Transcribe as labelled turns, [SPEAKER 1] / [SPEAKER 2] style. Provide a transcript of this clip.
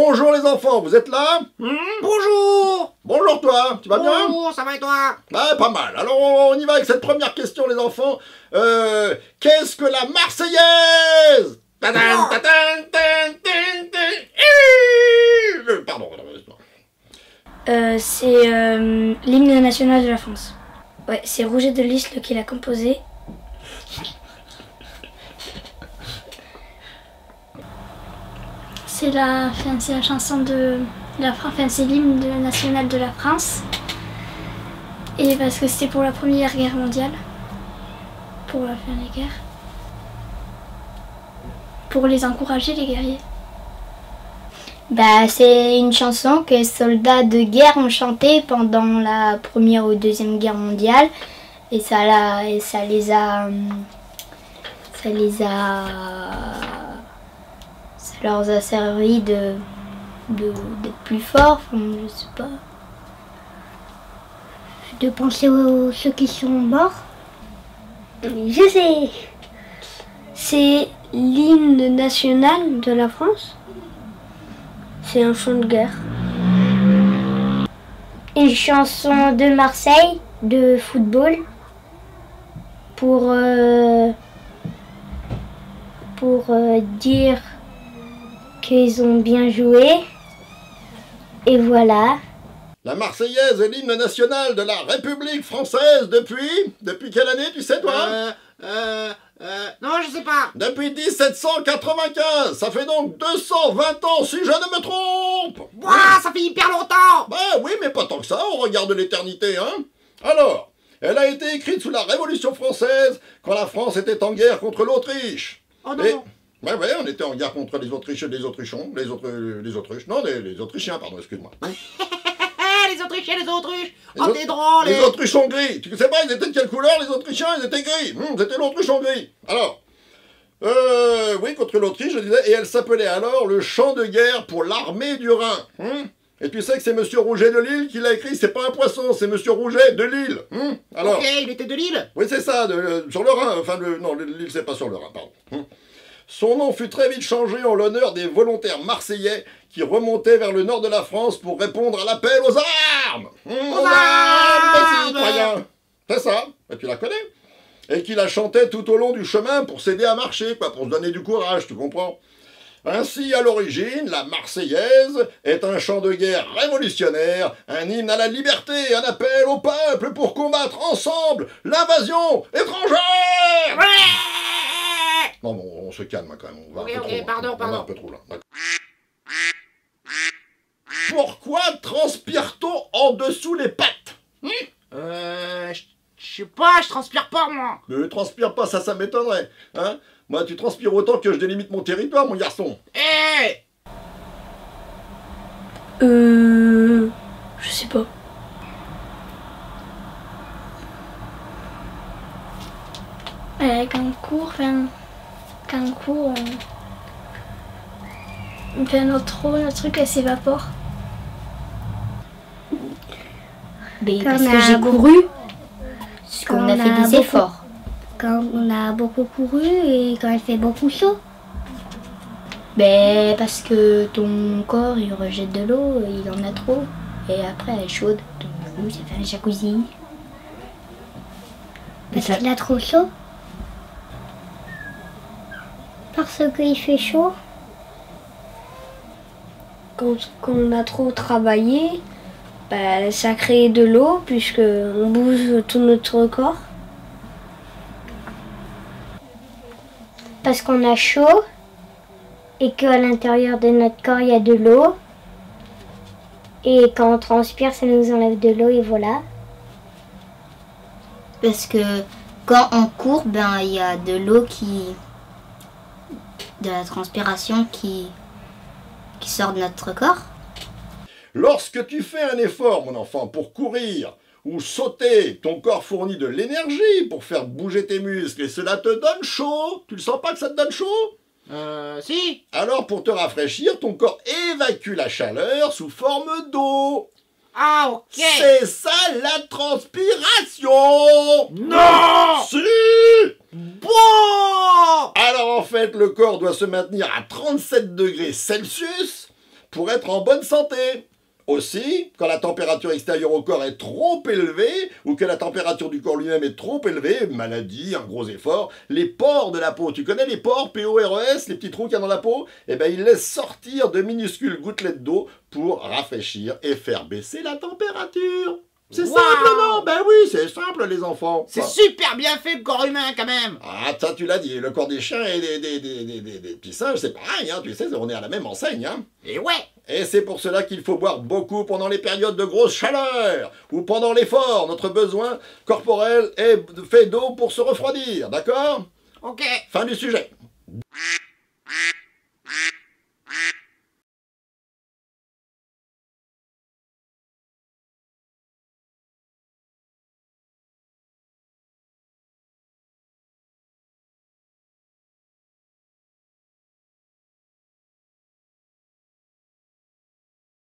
[SPEAKER 1] Bonjour les enfants, vous êtes là?
[SPEAKER 2] Bonjour.
[SPEAKER 1] Bonjour toi, tu vas bien?
[SPEAKER 2] Bonjour, ça va et toi?
[SPEAKER 1] Ah, pas mal. Alors on y va avec cette première question les enfants. Qu'est-ce que la Marseillaise? Tadam, tadam, tadam, tadam, tadam. Pardon.
[SPEAKER 3] C'est l'hymne national de la France. Ouais, c'est Rouget de Lisle qui l'a composé. C'est la chanson de la France, c'est l'hymne national de la France. Et parce que c'était pour la Première Guerre mondiale, pour la fin des guerres, pour les encourager les guerriers.
[SPEAKER 4] Bah, c'est une chanson que les soldats de guerre ont chantée pendant la Première ou Deuxième Guerre mondiale et ça leur a servi d'être plus forts, je sais pas. De penser aux ceux qui sont morts.
[SPEAKER 3] Je sais. C'est l'hymne national de la France. C'est un chant de guerre.
[SPEAKER 4] Une chanson de Marseille, de football, pour dire qu'ils ont bien joué. Et voilà.
[SPEAKER 1] La Marseillaise est l'hymne national de la République française depuis quelle année, tu sais toi?
[SPEAKER 2] Non, je sais pas.
[SPEAKER 1] Depuis 1795, ça fait donc 220 ans si je ne me trompe.
[SPEAKER 2] Ouah, ça fait hyper longtemps.
[SPEAKER 1] Bah oui, mais pas tant que ça, on regarde l'éternité, hein. Alors, elle a été écrite sous la Révolution française, quand la France était en guerre contre l'Autriche.
[SPEAKER 2] Oh non.
[SPEAKER 1] Et... Ouais, on était en guerre contre les Autriches et les Autrichons, les Autrichiens, pardon, excuse-moi.
[SPEAKER 2] Les Autrichiens, les Autruches. Oh, t'es drôle.
[SPEAKER 1] Les Autrichons gris. Tu sais pas, ils étaient de quelle couleur, les Autrichiens? Ils étaient gris. C'était l'Autrichon gris. Alors, oui, contre l'Autriche, je disais, et elle s'appelait alors le chant de guerre pour l'armée du Rhin. Et tu sais que c'est Monsieur Rouget de Lisle qui l'a écrit, c'est pas un poisson, c'est Monsieur Rouget de Lisle. Alors,
[SPEAKER 2] Ok, il était de Lille.
[SPEAKER 1] oui, c'est ça, sur le Rhin. Enfin, non, l'île, c'est pas sur le Rhin, pardon. Son nom fut très vite changé en l'honneur des volontaires marseillais qui remontaient vers le nord de la France pour répondre à l'appel aux armes. Aux armes, mes citoyens. C'est ça, et tu la connais. Et qui la chantait tout au long du chemin pour s'aider à marcher, quoi, pour se donner du courage, tu comprends. Ainsi, à l'origine, la Marseillaise est un chant de guerre révolutionnaire, un hymne à la liberté, un appel au peuple pour combattre ensemble l'invasion étrangère. Non, bon, on se calme quand même. On va
[SPEAKER 2] Ok, pardon.
[SPEAKER 1] On va un peu trop là. Pourquoi transpire-t-on en dessous les pattes?
[SPEAKER 2] Je sais pas, je transpire pas moi.
[SPEAKER 1] Ne transpire pas, ça m'étonnerait. Hein? Moi, tu transpires autant que je délimite mon territoire, mon garçon.
[SPEAKER 3] Je sais pas. Quand on court, notre truc elle s'évapore.
[SPEAKER 4] Mais parce que j'ai couru, parce qu'on a fait des efforts.
[SPEAKER 5] Quand on a beaucoup couru et quand il fait beaucoup chaud.
[SPEAKER 4] Ben parce que ton corps il rejette de l'eau, il en a trop, et après elle est chaude, donc du coup ça fait un jacuzzi.
[SPEAKER 5] Parce qu'il a trop chaud. Parce qu'il fait chaud.
[SPEAKER 3] Quand on a trop travaillé, bah, ça crée de l'eau puisque on bouge tout notre corps.
[SPEAKER 5] Parce qu'on a chaud et qu'à l'intérieur de notre corps il y a de l'eau. Et quand on transpire, ça nous enlève de l'eau et voilà.
[SPEAKER 4] Parce que quand on court, ben il y a de l'eau de la transpiration qui sort de notre corps.
[SPEAKER 1] Lorsque tu fais un effort, mon enfant, pour courir ou sauter, ton corps fournit de l'énergie pour faire bouger tes muscles et cela te donne chaud. Tu le sens pas que ça te donne chaud?
[SPEAKER 2] Si.
[SPEAKER 1] Alors, pour te rafraîchir, ton corps évacue la chaleur sous forme d'eau.
[SPEAKER 2] Ah, ok.
[SPEAKER 1] C'est ça la transpiration.
[SPEAKER 2] Non.
[SPEAKER 1] Si.
[SPEAKER 2] Bon.
[SPEAKER 1] Alors en fait, le corps doit se maintenir à 37 degrés Celsius pour être en bonne santé. Aussi, quand la température extérieure au corps est trop élevée, ou que la température du corps lui-même est trop élevée, maladie, un gros effort, les pores de la peau, tu connais les pores, P-O-R-E-S, les petits trous qu'il y a dans la peau? Eh bien, ils laissent sortir de minuscules gouttelettes d'eau pour rafraîchir et faire baisser la température. C'est
[SPEAKER 2] Waouh.
[SPEAKER 1] simple, non? Ben oui, c'est simple, les enfants.
[SPEAKER 2] C'est
[SPEAKER 1] Enfin,
[SPEAKER 2] super bien fait le corps humain quand même.
[SPEAKER 1] ah, ça, tu l'as dit, le corps des chiens et des petits singes, c'est pareil, hein, tu sais, on est à la même enseigne, hein.
[SPEAKER 2] Et ouais.
[SPEAKER 1] Et c'est pour cela qu'il faut boire beaucoup pendant les périodes de grosse chaleur ou pendant l'effort. Notre besoin corporel est fait d'eau pour se refroidir, d'accord?
[SPEAKER 2] Ok.
[SPEAKER 1] Fin du sujet.